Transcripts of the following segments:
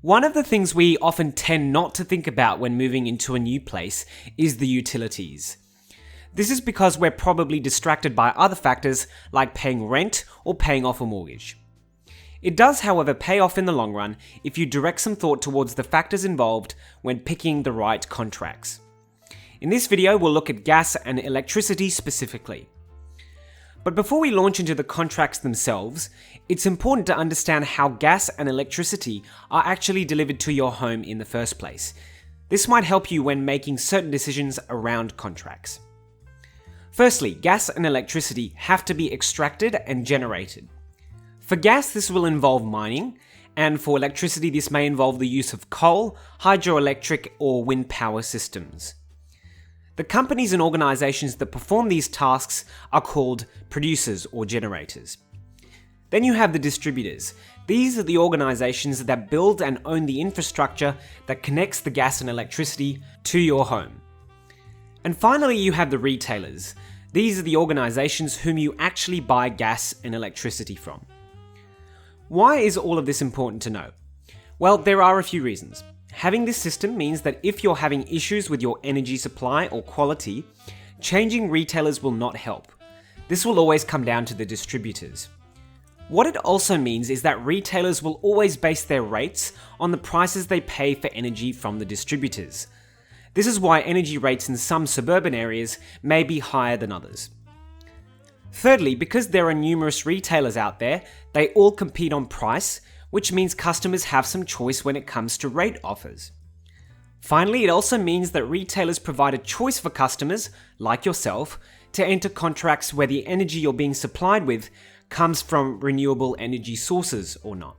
One of the things we often tend not to think about when moving into a new place is the utilities. This is because we're probably distracted by other factors like paying rent or paying off a mortgage. It does, however, pay off in the long run if you direct some thought towards the factors involved when picking the right contracts. In this video, we'll look at gas and electricity specifically. But before we launch into the contracts themselves, it's important to understand how gas and electricity are actually delivered to your home in the first place. This might help you when making certain decisions around contracts. Firstly, gas and electricity have to be extracted and generated. For gas, this will involve mining, and for electricity, this may involve the use of coal, hydroelectric, or wind power systems. The companies and organizations that perform these tasks are called producers or generators. Then you have the distributors. These are the organizations that build and own the infrastructure that connects the gas and electricity to your home. And finally, you have the retailers. These are the organizations whom you actually buy gas and electricity from. Why is all of this important to know? Well, there are a few reasons. Having this system means that if you're having issues with your energy supply or quality, changing retailers will not help. This will always come down to the distributors. What it also means is that retailers will always base their rates on the prices they pay for energy from the distributors. This is why energy rates in some suburban areas may be higher than others. Thirdly, because there are numerous retailers out there, they all compete on price, which means customers have some choice when it comes to rate offers. Finally, it also means that retailers provide a choice for customers, like yourself, to enter contracts where the energy you're being supplied with comes from renewable energy sources or not.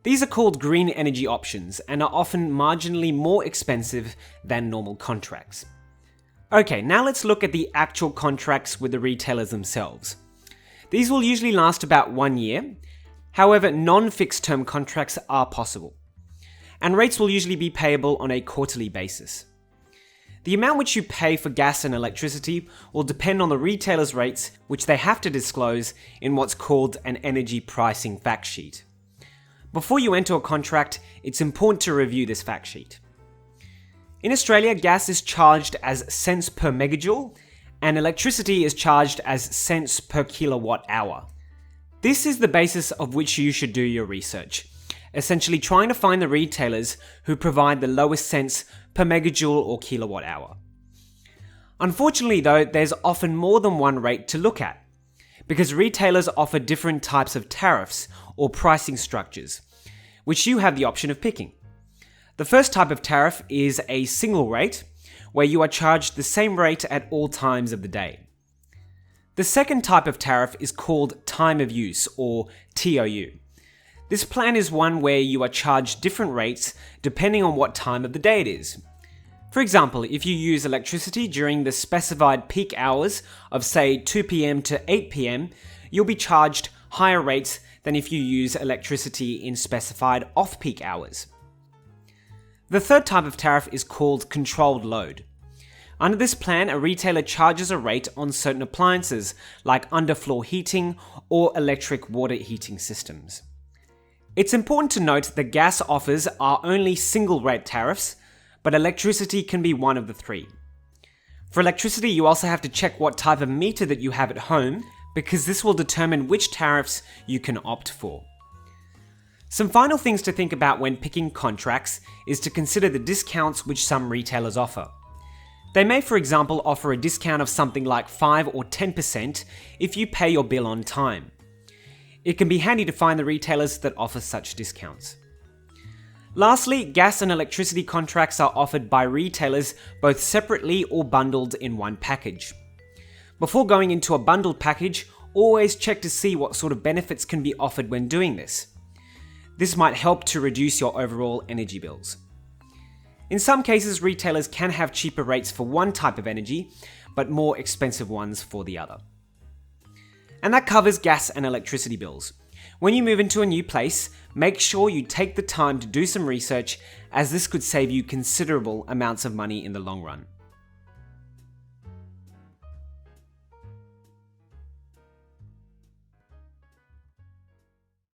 These are called green energy options and are often marginally more expensive than normal contracts. Okay, now let's look at the actual contracts with the retailers themselves. These will usually last about 1 year. However, non-fixed term contracts are possible, and rates will usually be payable on a quarterly basis. The amount which you pay for gas and electricity will depend on the retailer's rates, which they have to disclose in what's called an energy pricing fact sheet. Before you enter a contract, it's important to review this fact sheet. In Australia, gas is charged as cents per megajoule, and electricity is charged as cents per kilowatt hour. This is the basis of which you should do your research, essentially trying to find the retailers who provide the lowest cents per megajoule or kilowatt hour. Unfortunately though, there's often more than one rate to look at, because retailers offer different types of tariffs or pricing structures, which you have the option of picking. The first type of tariff is a single rate, where you are charged the same rate at all times of the day. The second type of tariff is called time of use, or TOU. This plan is one where you are charged different rates depending on what time of the day it is. For example, if you use electricity during the specified peak hours of say 2 p.m. to 8 p.m, you'll be charged higher rates than if you use electricity in specified off-peak hours. The third type of tariff is called controlled load. Under this plan, a retailer charges a rate on certain appliances like underfloor heating or electric water heating systems. It's important to note that gas offers are only single rate tariffs, but electricity can be one of the three. For electricity, you also have to check what type of meter that you have at home, because this will determine which tariffs you can opt for. Some final things to think about when picking contracts is to consider the discounts which some retailers offer. They may, for example, offer a discount of something like 5 or 10% if you pay your bill on time. It can be handy to find the retailers that offer such discounts. Lastly, gas and electricity contracts are offered by retailers both separately or bundled in one package. Before going into a bundled package, always check to see what sort of benefits can be offered when doing this. This might help to reduce your overall energy bills. In some cases, retailers can have cheaper rates for one type of energy, but more expensive ones for the other. And that covers gas and electricity bills. When you move into a new place, make sure you take the time to do some research, as this could save you considerable amounts of money in the long run.